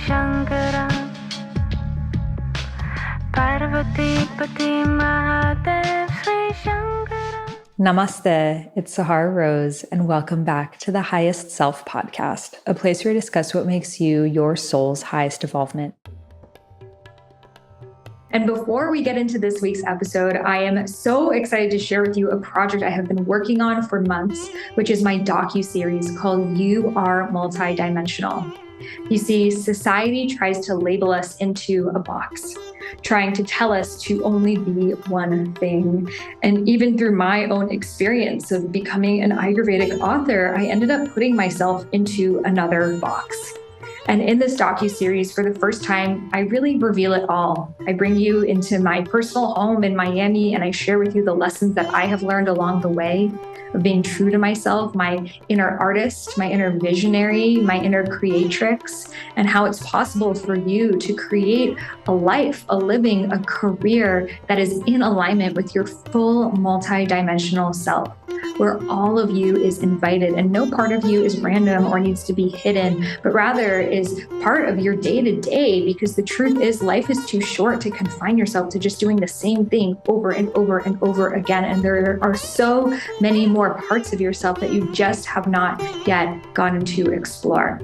Shankara Parvati Pati Mahadev Sri Shankara. Namaste, it's Sahara Rose, and welcome back to the Highest Self podcast, a place where we discuss what makes you your soul's highest evolvement. And before we get into this week's episode, I am so excited to share with you a project I have been working on for months, which is my docu-series called You Are Multi-Dimensional. You see, society tries to label us into a box, trying to tell us to only be one thing. And even through my own experience of becoming an Ayurvedic author, I ended up putting myself into another box. And in this docu-series, for the first time, I really reveal it all. I bring you into my personal home in Miami, and I share with you the lessons that I have learned along the way of being true to myself, my inner artist, my inner visionary, my inner creatrix, and how it's possible for you to create a life, a living, a career that is in alignment with your full multi-dimensional self, where all of you is invited and no part of you is random or needs to be hidden, but rather is part of your day-to-day, because the truth is life is too short to confine yourself to just doing the same thing over and over and over again. And there are so many more parts of yourself that you just have not yet gotten to explore.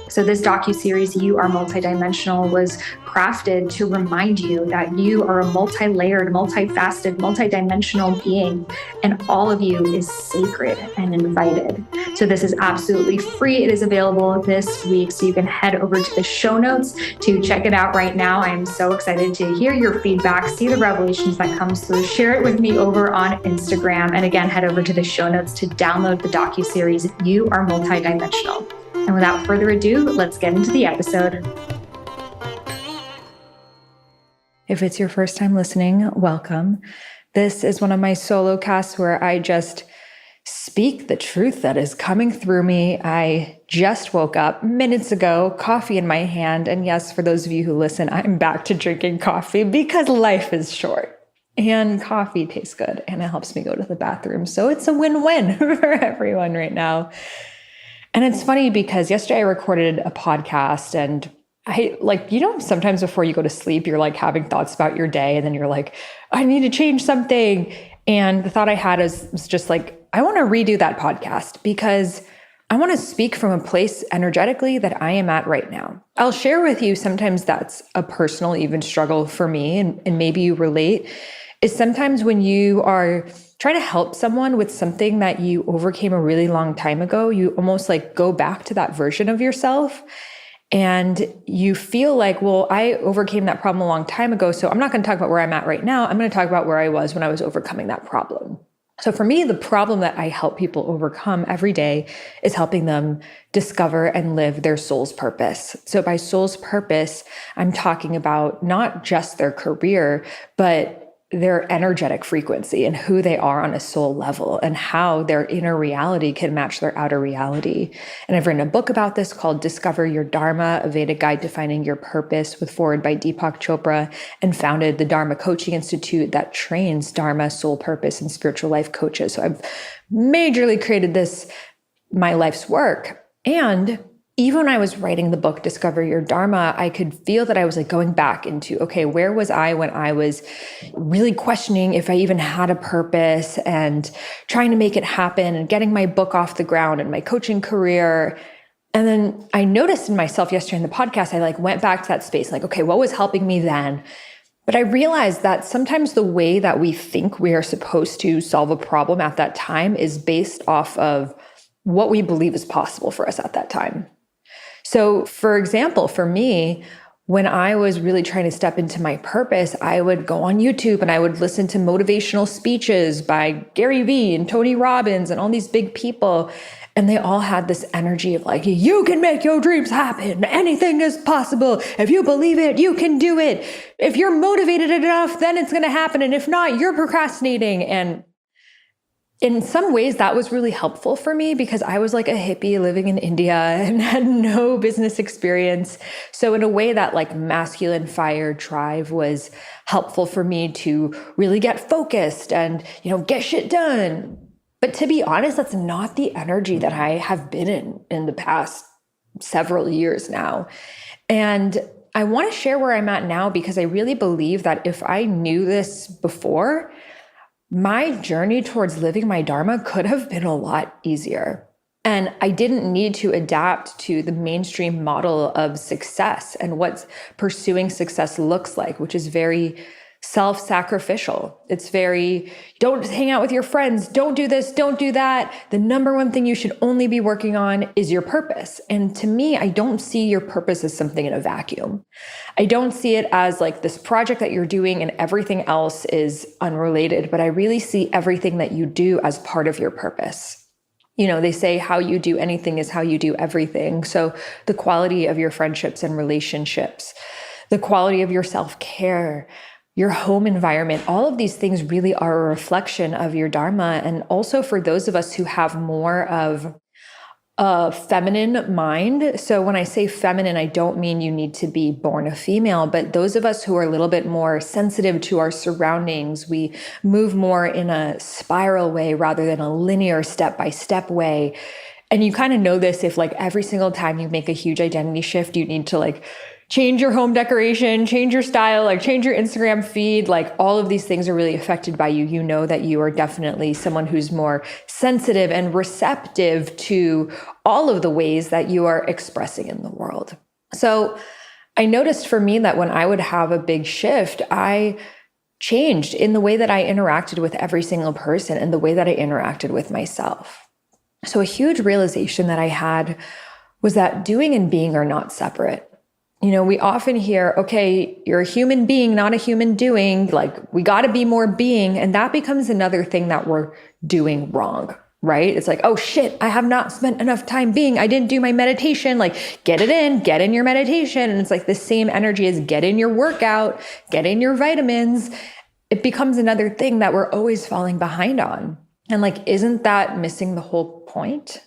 So this docu-series, You Are Multidimensional, was crafted to remind you that you are a multi-layered, multifaceted, multidimensional being, and all of you is sacred and invited. So this is absolutely free. It is available this week, so you can head over to the show notes to check it out right now. I am so excited to hear your feedback, see the revelations that come through, share it with me over on Instagram, and again, head over to the show notes to download the docu-series, You Are Multidimensional. And without further ado, let's get into the episode. If it's your first time listening, welcome. This is one of my solo casts where I just speak the truth that is coming through me. I just woke up minutes ago, coffee in my hand. And yes, for those of you who listen, I'm back to drinking coffee because life is short and coffee tastes good and it helps me go to the bathroom. So it's a win-win for everyone right now. And it's funny because yesterday I recorded a podcast and sometimes before you go to sleep, you're like having thoughts about your day and then you're like, I need to change something. And the thought I had was just like, I want to redo that podcast because I want to speak from a place energetically that I am at right now. I'll share with you, sometimes that's a personal even struggle for me, and maybe you relate, is sometimes when you are trying to help someone with something that you overcame a really long time ago, you almost like go back to that version of yourself and you feel like, well, I overcame that problem a long time ago, so I'm not going to talk about where I'm at right now. I'm going to talk about where I was when I was overcoming that problem. So for me, the problem that I help people overcome every day is helping them discover and live their soul's purpose. So by soul's purpose, I'm talking about not just their career, but their energetic frequency and who they are on a soul level and how their inner reality can match their outer reality. And I've written a book about this called Discover Your Dharma, a Vedic guide to finding your purpose, with foreword by Deepak Chopra, and founded the Dharma Coaching Institute that trains Dharma, soul purpose, and spiritual life coaches. So I've majorly created this, my life's work. And even when I was writing the book, Discover Your Dharma, I could feel that I was like going back into, okay, where was I when I was really questioning if I even had a purpose and trying to make it happen and getting my book off the ground and my coaching career. And then I noticed in myself yesterday in the podcast, I like went back to that space, like, okay, what was helping me then? But I realized that sometimes the way that we think we are supposed to solve a problem at that time is based off of what we believe is possible for us at that time. So for example, for me, when I was really trying to step into my purpose, I would go on YouTube and I would listen to motivational speeches by Gary Vee and Tony Robbins and all these big people. And they all had this energy of like, you can make your dreams happen. Anything is possible. If you believe it, you can do it. If you're motivated enough, then it's going to happen. And if not, you're procrastinating. And in some ways, that was really helpful for me because I was like a hippie living in India and had no business experience. So in a way, that like masculine fire drive was helpful for me to really get focused and, get shit done. But to be honest, that's not the energy that I have been in the past several years now. And I want to share where I'm at now because I really believe that if I knew this before, my journey towards living my Dharma could have been a lot easier. And I didn't need to adapt to the mainstream model of success and what pursuing success looks like, which is very self-sacrificial. It's very, don't hang out with your friends, don't do this, don't do that. The number one thing you should only be working on is your purpose. And to me, I don't see your purpose as something in a vacuum. I don't see it as like this project that you're doing and everything else is unrelated, but I really see everything that you do as part of your purpose. You know, they say how you do anything is how you do everything. So the quality of your friendships and relationships, the quality of your self-care, your home environment, all of these things really are a reflection of your Dharma. And also for those of us who have more of a feminine mind. So when I say feminine, I don't mean you need to be born a female, but those of us who are a little bit more sensitive to our surroundings, we move more in a spiral way rather than a linear step-by-step way. And you kind of know this if like every single time you make a huge identity shift, you need to like change your home decoration, change your style, like change your Instagram feed, like all of these things are really affected by you. You know that you are definitely someone who's more sensitive and receptive to all of the ways that you are expressing in the world. So I noticed for me that when I would have a big shift, I changed in the way that I interacted with every single person and the way that I interacted with myself. So a huge realization that I had was that doing and being are not separate. You know, we often hear, okay, you're a human being, not a human doing, like we got to be more being. And that becomes another thing that we're doing wrong, right? It's like, oh shit, I have not spent enough time being, I didn't do my meditation, like get in your meditation. And it's like the same energy as get in your workout, get in your vitamins. It becomes another thing that we're always falling behind on. And like, isn't that missing the whole point?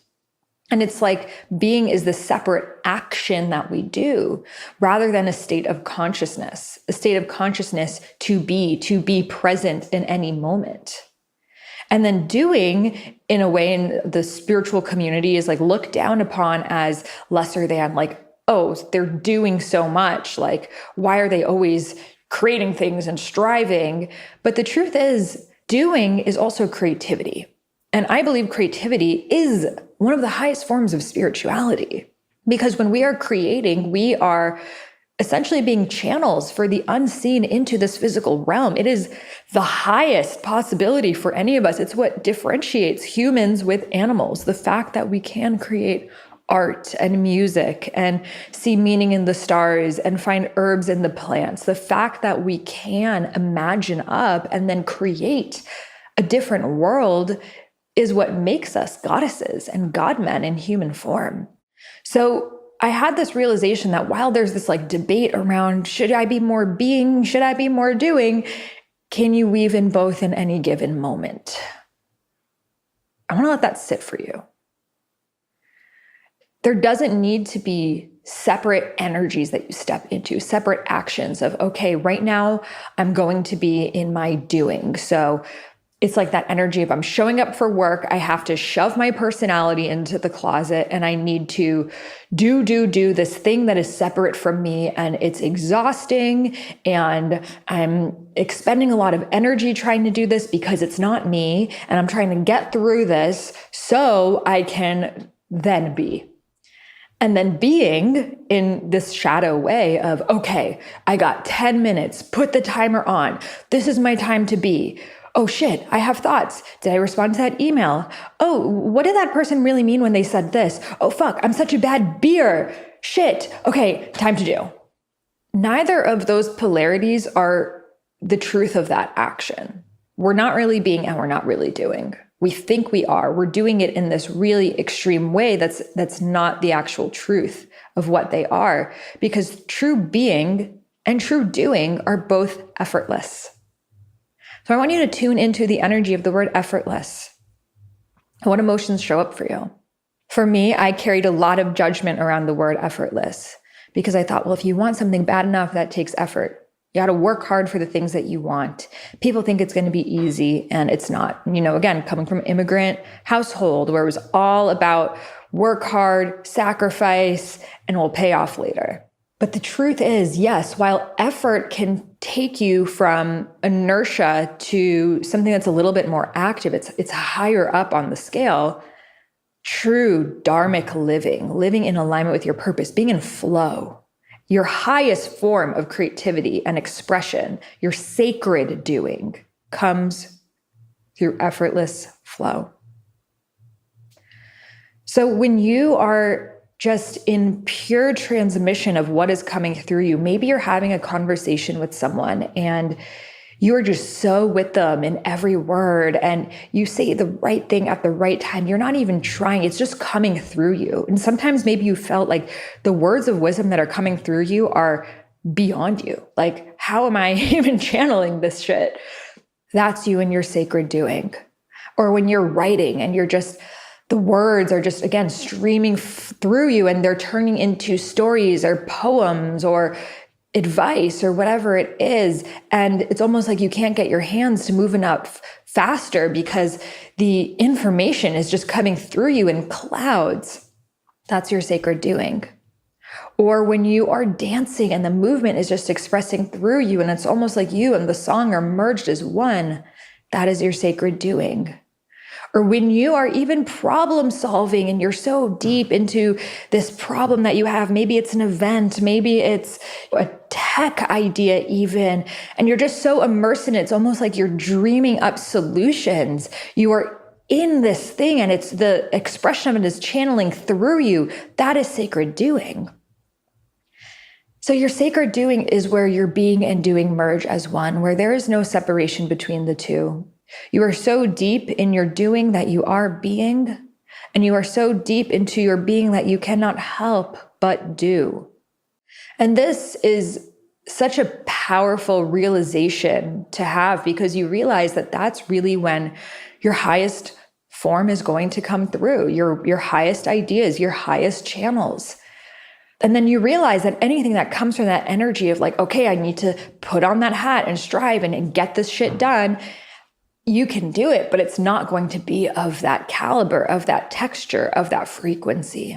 And it's like being is the separate action that we do rather than a state of consciousness to be present in any moment. And then doing in a way in the spiritual community is like looked down upon as lesser than, like, oh, they're doing so much. Like, why are they always creating things and striving? But the truth is, doing is also creativity. And I believe creativity is one of the highest forms of spirituality, because when we are creating, we are essentially being channels for the unseen into this physical realm. It is the highest possibility for any of us. It's what differentiates humans with animals. The fact that we can create art and music and see meaning in the stars and find herbs in the plants. The fact that we can imagine up and then create a different world is what makes us goddesses and godmen in human form. So I had this realization that while there's this like debate around, should I be more being, should I be more doing? Can you weave in both in any given moment? I want to let that sit for you. There doesn't need to be separate energies that you step into, separate actions of, okay, right now I'm going to be in my doing. So it's like that energy of I'm showing up for work. I have to shove my personality into the closet and I need to do this thing that is separate from me. And it's exhausting. And I'm expending a lot of energy trying to do this because it's not me. And I'm trying to get through this so I can then be. And then being in this shadow way of, okay, I got 10 minutes, put the timer on. This is my time to be. Oh shit, I have thoughts. Did I respond to that email? Oh, what did that person really mean when they said this? Oh fuck, I'm such a bad beer. Shit. Okay, time to do. Neither of those polarities are the truth of that action. We're not really being and we're not really doing. We think we are. We're doing it in this really extreme way that's not the actual truth of what they are, because true being and true doing are both effortless. So I want you to tune into the energy of the word effortless. What emotions show up for you? For me, I carried a lot of judgment around the word effortless because I thought, well, if you want something bad enough, that takes effort. You got to work hard for the things that you want. People think it's going to be easy and it's not. You know, again, coming from an immigrant household where it was all about work hard, sacrifice, and will pay off later. But the truth is, yes, while effort can take you from inertia to something that's a little bit more active, it's higher up on the scale, true dharmic living in alignment with your purpose, being in flow, your highest form of creativity and expression, your sacred doing comes through effortless flow. So when you are just in pure transmission of what is coming through you, maybe you're having a conversation with someone and you're just so with them in every word and you say the right thing at the right time. You're not even trying. It's just coming through you. And sometimes maybe you felt like the words of wisdom that are coming through you are beyond you. Like, how am I even channeling this shit? That's you and your sacred doing. Or when you're writing and you're just, the words are just, again, streaming through you and they're turning into stories or poems or advice or whatever it is. And it's almost like you can't get your hands to move enough faster because the information is just coming through you in clouds. That's your sacred doing. Or when you are dancing and the movement is just expressing through you and it's almost like you and the song are merged as one, that is your sacred doing. Or when you are even problem solving and you're so deep into this problem that you have, maybe it's an event, maybe it's a tech idea even, and you're just so immersed in it, it's almost like you're dreaming up solutions. You are in this thing and it's the expression of it is channeling through you. That is sacred doing. So your sacred doing is where your being and doing merge as one, where there is no separation between the two. You are so deep in your doing that you are being, and you are so deep into your being that you cannot help but do. And this is such a powerful realization to have because you realize that that's really when your highest form is going to come through, your highest ideas, your highest channels. And then you realize that anything that comes from that energy of like, okay, I need to put on that hat and strive and get this shit done. You can do it, but it's not going to be of that caliber, of that texture, of that frequency.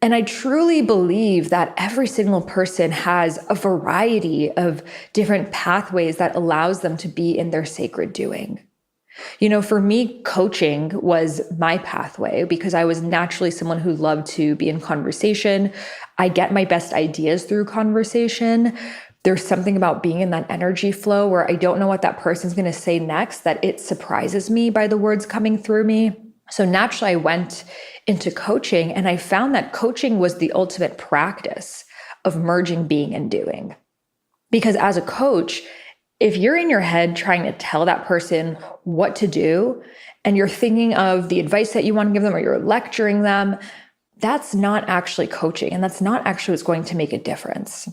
And I truly believe that every single person has a variety of different pathways that allows them to be in their sacred doing. You know, for me, coaching was my pathway because I was naturally someone who loved to be in conversation. I get my best ideas through conversation. There's something about being in that energy flow where I don't know what that person's going to say next, that it surprises me by the words coming through me. So naturally, I went into coaching and I found that coaching was the ultimate practice of merging being and doing. Because as a coach, if you're in your head trying to tell that person what to do and you're thinking of the advice that you want to give them or you're lecturing them, that's not actually coaching and that's not actually what's going to make a difference.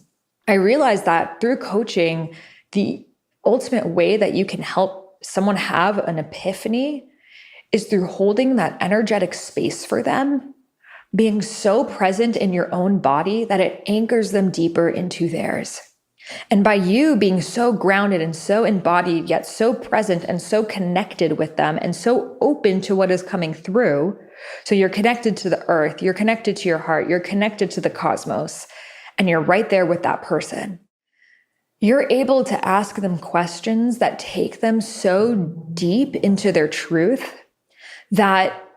I realized that through coaching, the ultimate way that you can help someone have an epiphany is through holding that energetic space for them, being so present in your own body that it anchors them deeper into theirs. And by you being so grounded and so embodied, yet so present and so connected with them and so open to what is coming through, so you're connected to the earth, you're connected to your heart, you're connected to the cosmos, and you're right there with that person. You're able to ask them questions that take them so deep into their truth that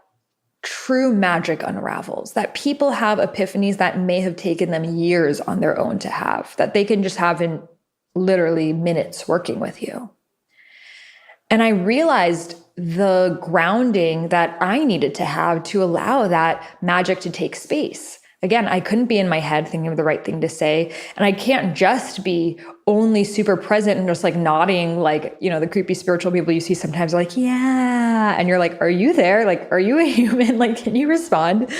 true magic unravels, that people have epiphanies that may have taken them years on their own to have, that they can just have in literally minutes working with you. And I realized the grounding that I needed to have to allow that magic to take space. Again, I couldn't be in my head thinking of the right thing to say. And I can't just be only super present and just like nodding, like, you know, the creepy spiritual people you see sometimes are like, yeah. And you're like, are you there? Like, are you a human? Like, can you respond?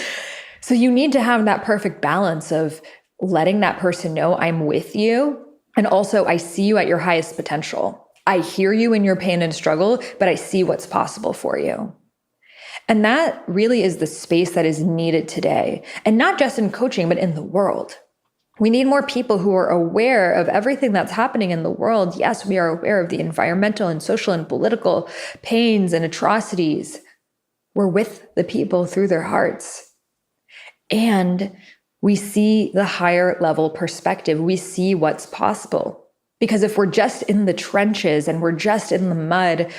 So you need to have that perfect balance of letting that person know I'm with you. And also I see you at your highest potential. I hear you in your pain and struggle, but I see what's possible for you. And that really is the space that is needed today. And not just in coaching, but in the world. We need more people who are aware of everything that's happening in the world. Yes, we are aware of the environmental and social and political pains and atrocities. We're with the people through their hearts. And we see the higher level perspective. We see what's possible. Because if we're just in the trenches and we're just in the mud,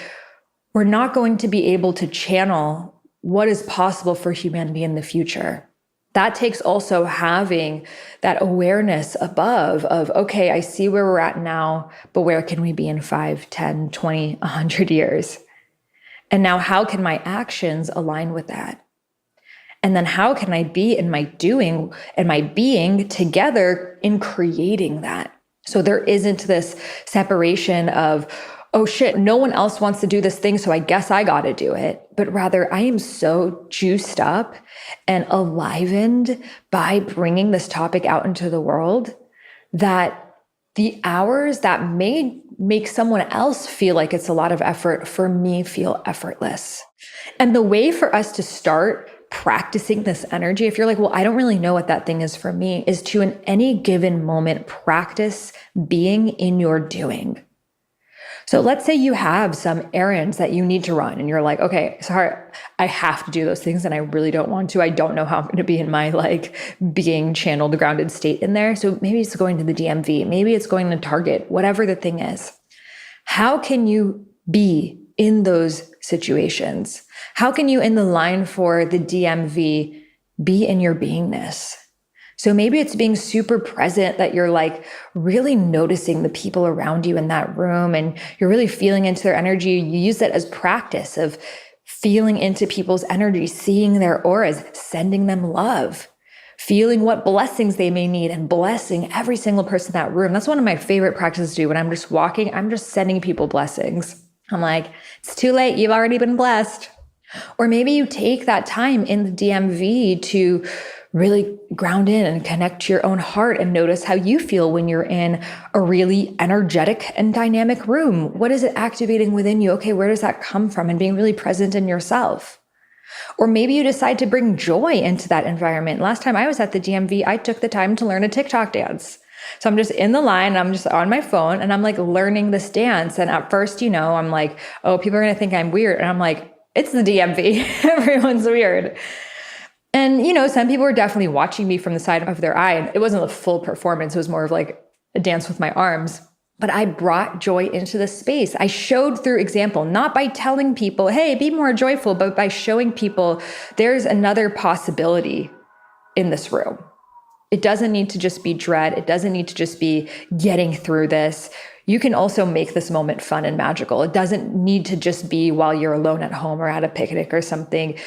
we're not going to be able to channel what is possible for humanity in the future. That takes also having that awareness above of, okay, I see where we're at now, but where can we be in 5, 10, 20, 100 years? And now how can my actions align with that? And then how can I be in my doing and my being together in creating that? So there isn't this separation of, oh shit, no one else wants to do this thing, so I guess I got to do it. But rather, I am so juiced up and enlivened by bringing this topic out into the world that the hours that may make someone else feel like it's a lot of effort, for me, feel effortless. And the way for us to start practicing this energy, if you're like, well, I don't really know what that thing is for me, is to in any given moment practice being in your doing. So let's say you have some errands that you need to run and you're like, okay, sorry, I have to do those things and I really don't want to. I don't know how I'm going to be in my being channeled, grounded state in there. So maybe it's going to the DMV, maybe it's going to Target, whatever the thing is. How can you be in those situations? How can you, in the line for the DMV, be in your beingness? So maybe it's being super present, that you're really noticing the people around you in that room and you're really feeling into their energy. You use that as practice of feeling into people's energy, seeing their auras, sending them love, feeling what blessings they may need and blessing every single person in that room. That's one of my favorite practices to do when I'm just walking. I'm just sending people blessings. I'm like, it's too late. You've already been blessed. Or maybe you take that time in the DMV to really ground in and connect to your own heart and notice how you feel when you're in a really energetic and dynamic room. What is it activating within you? Okay, where does that come from? And being really present in yourself. Or maybe you decide to bring joy into that environment. Last time I was at the DMV, I took the time to learn a TikTok dance. So I'm just in the line, I'm just on my phone and I'm learning this dance. And at first, I'm like, oh, people are going to think I'm weird. And I'm like, it's the DMV. Everyone's weird. And, some people were definitely watching me from the side of their eye. And it wasn't a full performance. It was more of a dance with my arms. But I brought joy into the space. I showed through example, not by telling people, hey, be more joyful, but by showing people there's another possibility in this room. It doesn't need to just be dread. It doesn't need to just be getting through this. You can also make this moment fun and magical. It doesn't need to just be while you're alone at home or at a picnic or something.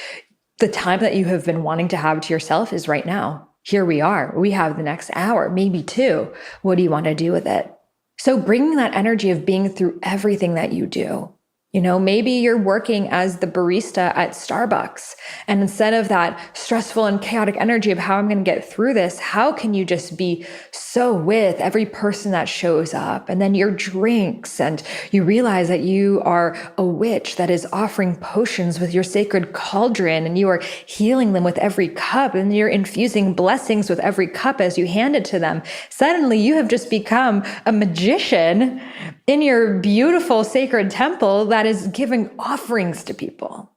The time that you have been wanting to have to yourself is right now. Here we are. We have the next hour, maybe 2. What do you want to do with it? So bringing that energy of being through everything that you do. Maybe you're working as the barista at Starbucks, and instead of that stressful and chaotic energy of how I'm going to get through this, how can you just be so with every person that shows up? And then your drinks, and you realize that you are a witch that is offering potions with your sacred cauldron, and you are healing them with every cup, and you're infusing blessings with every cup as you hand it to them. Suddenly you have just become a magician in your beautiful sacred temple that is giving offerings to people.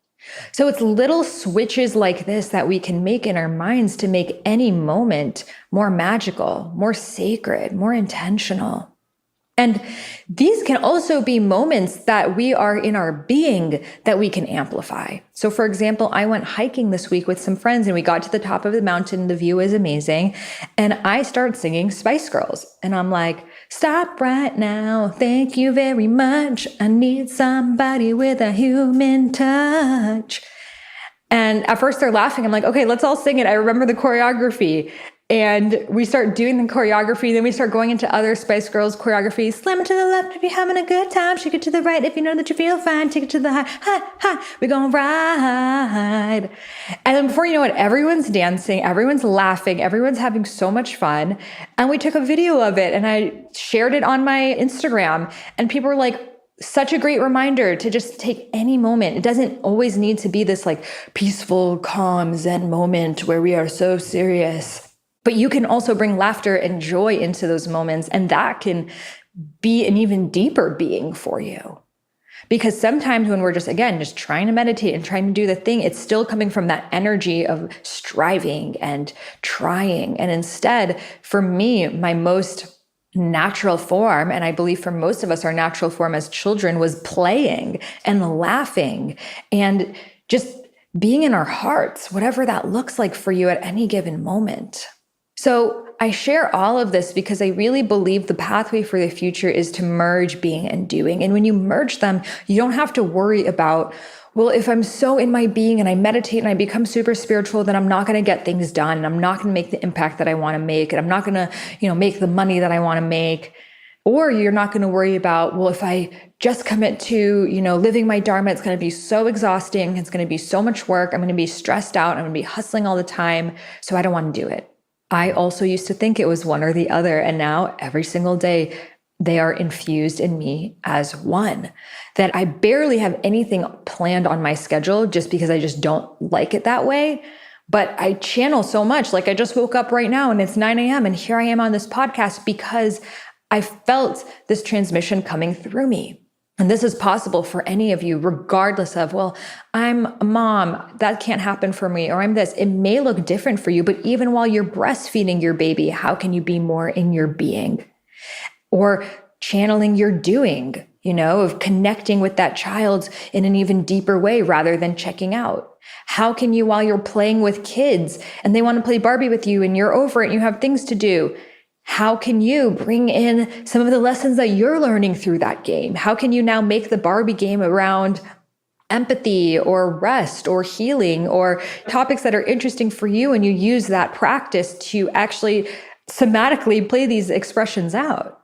So it's little switches like this that we can make in our minds to make any moment more magical, more sacred, more intentional. And these can also be moments that we are in our being that we can amplify. So for example, I went hiking this week with some friends and we got to the top of the mountain. The view is amazing. And I start singing Spice Girls. And I'm like, stop right now. Thank you very much. I need somebody with a human touch. And at first they're laughing. I'm like, okay, let's all sing it. I remember the choreography. And we start doing the choreography. Then we start going into other Spice Girls choreography. Slam it to the left if you're having a good time. Shake it to the right if you know that you feel fine. Take it to the high. Ha, ha. We're going to ride. And then before you know it, everyone's dancing. Everyone's laughing. Everyone's having so much fun. And we took a video of it and I shared it on my Instagram. And people were like, such a great reminder to just take any moment. It doesn't always need to be this peaceful, calm, zen moment where we are so serious. But you can also bring laughter and joy into those moments, and that can be an even deeper being for you. Because sometimes when we're just trying to meditate and trying to do the thing, it's still coming from that energy of striving and trying. And instead, for me, my most natural form, and I believe for most of us, our natural form as children was playing and laughing and just being in our hearts, whatever that looks like for you at any given moment. So I share all of this because I really believe the pathway for the future is to merge being and doing. And when you merge them, you don't have to worry about, well, if I'm so in my being and I meditate and I become super spiritual, then I'm not going to get things done. And I'm not going to make the impact that I want to make. And I'm not going to, make the money that I want to make. Or you're not going to worry about, well, if I just commit to, living my Dharma, it's going to be so exhausting. It's going to be so much work. I'm going to be stressed out. I'm going to be hustling all the time. So I don't want to do it. I also used to think it was one or the other. And now every single day, they are infused in me as one. That I barely have anything planned on my schedule just because I just don't like it that way. But I channel so much. Like I just woke up right now and it's 9 a.m. and here I am on this podcast because I felt this transmission coming through me. And this is possible for any of you, regardless of, well, I'm a mom, that can't happen for me, or I'm this. It may look different for you, but even while you're breastfeeding your baby, how can you be more in your being? Or channeling your doing, of connecting with that child in an even deeper way rather than checking out. How can you, while you're playing with kids and they want to play Barbie with you and you're over it and you have things to do, how can you bring in some of the lessons that you're learning through that game? How can you now make the Barbie game around empathy or rest or healing or topics that are interesting for you, and you use that practice to actually somatically play these expressions out?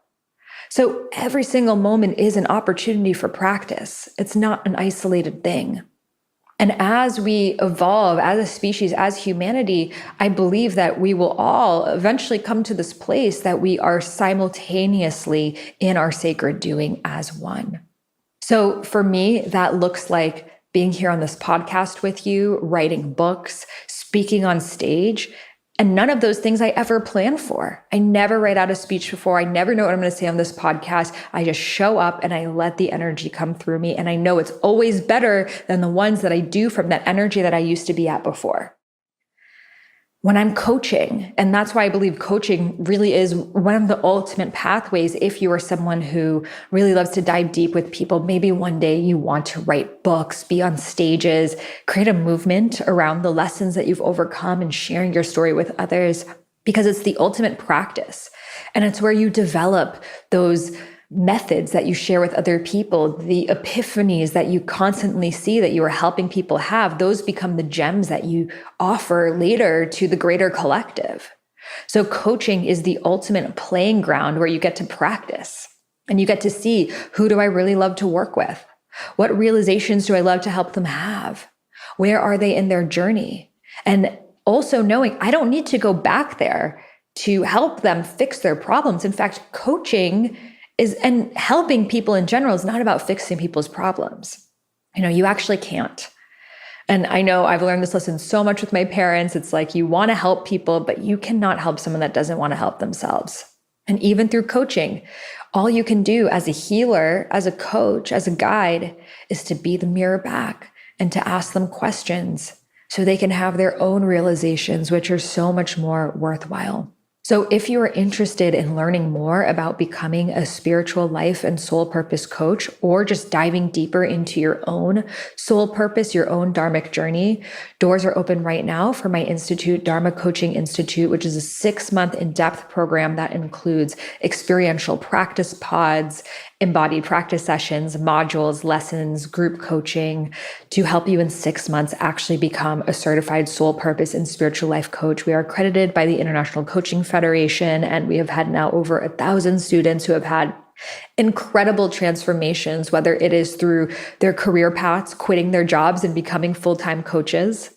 So every single moment is an opportunity for practice. It's not an isolated thing. And as we evolve as a species, as humanity, I believe that we will all eventually come to this place that we are simultaneously in our sacred doing as one. So for me, that looks like being here on this podcast with you, writing books, speaking on stage. And none of those things I ever plan for. I never write out a speech before. I never know what I'm going to say on this podcast. I just show up and I let the energy come through me. And I know it's always better than the ones that I do from that energy that I used to be at before. When I'm coaching, and that's why I believe coaching really is one of the ultimate pathways. If you are someone who really loves to dive deep with people, maybe one day you want to write books, be on stages, create a movement around the lessons that you've overcome and sharing your story with others, because it's the ultimate practice. And it's where you develop those methods that you share with other people, the epiphanies that you constantly see that you are helping people have, those become the gems that you offer later to the greater collective. So coaching is the ultimate playing ground where you get to practice and you get to see, who do I really love to work with? What realizations do I love to help them have? Where are they in their journey? And also knowing I don't need to go back there to help them fix their problems. In fact, coaching and helping people in general is not about fixing people's problems. You actually can't. And I know I've learned this lesson so much with my parents. It's like you want to help people, but you cannot help someone that doesn't want to help themselves. And even through coaching, all you can do as a healer, as a coach, as a guide, is to be the mirror back and to ask them questions so they can have their own realizations, which are so much more worthwhile. So if you are interested in learning more about becoming a spiritual life and soul purpose coach, or just diving deeper into your own soul purpose, your own dharmic journey, doors are open right now for my institute, Dharma Coaching Institute, which is a 6-month in-depth program that includes experiential practice pods, embodied practice sessions, modules, lessons, group coaching to help you in 6 months actually become a certified soul purpose and spiritual life coach. We are accredited by the International Coaching Federation, and we have had now over 1,000 students who have had incredible transformations, whether it is through their career paths, quitting their jobs and becoming full-time coaches,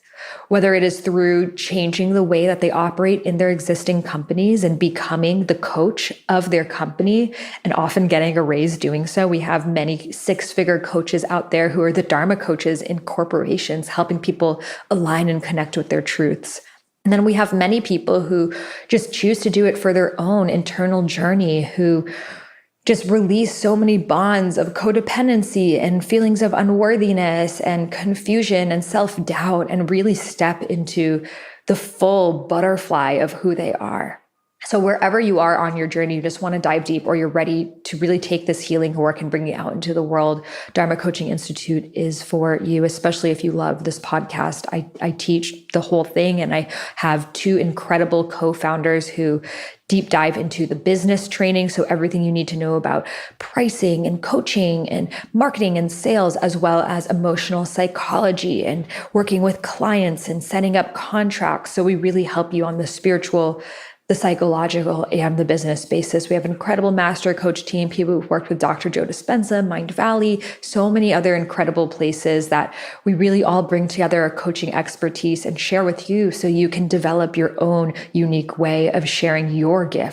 whether it is through changing the way that they operate in their existing companies and becoming the coach of their company and often getting a raise doing so. We have many 6-figure coaches out there who are the Dharma coaches in corporations, helping people align and connect with their truths. And then we have many people who just choose to do it for their own internal journey, who just release so many bonds of codependency and feelings of unworthiness and confusion and self-doubt, and really step into the full butterfly of who they are. So wherever you are on your journey, you just want to dive deep, or you're ready to really take this healing work and bring it out into the world, Dharma Coaching Institute is for you, especially if you love this podcast. I teach the whole thing, and I have two incredible co-founders who deep dive into the business training. So everything you need to know about pricing and coaching and marketing and sales, as well as emotional psychology and working with clients and setting up contracts. So we really help you on the spiritual, the psychological, and the business basis. We have an incredible master coach team, people who've worked with Dr. Joe Dispenza, Mind Valley, so many other incredible places that we really all bring together our coaching expertise and share with you so you can develop your own unique way of sharing your gift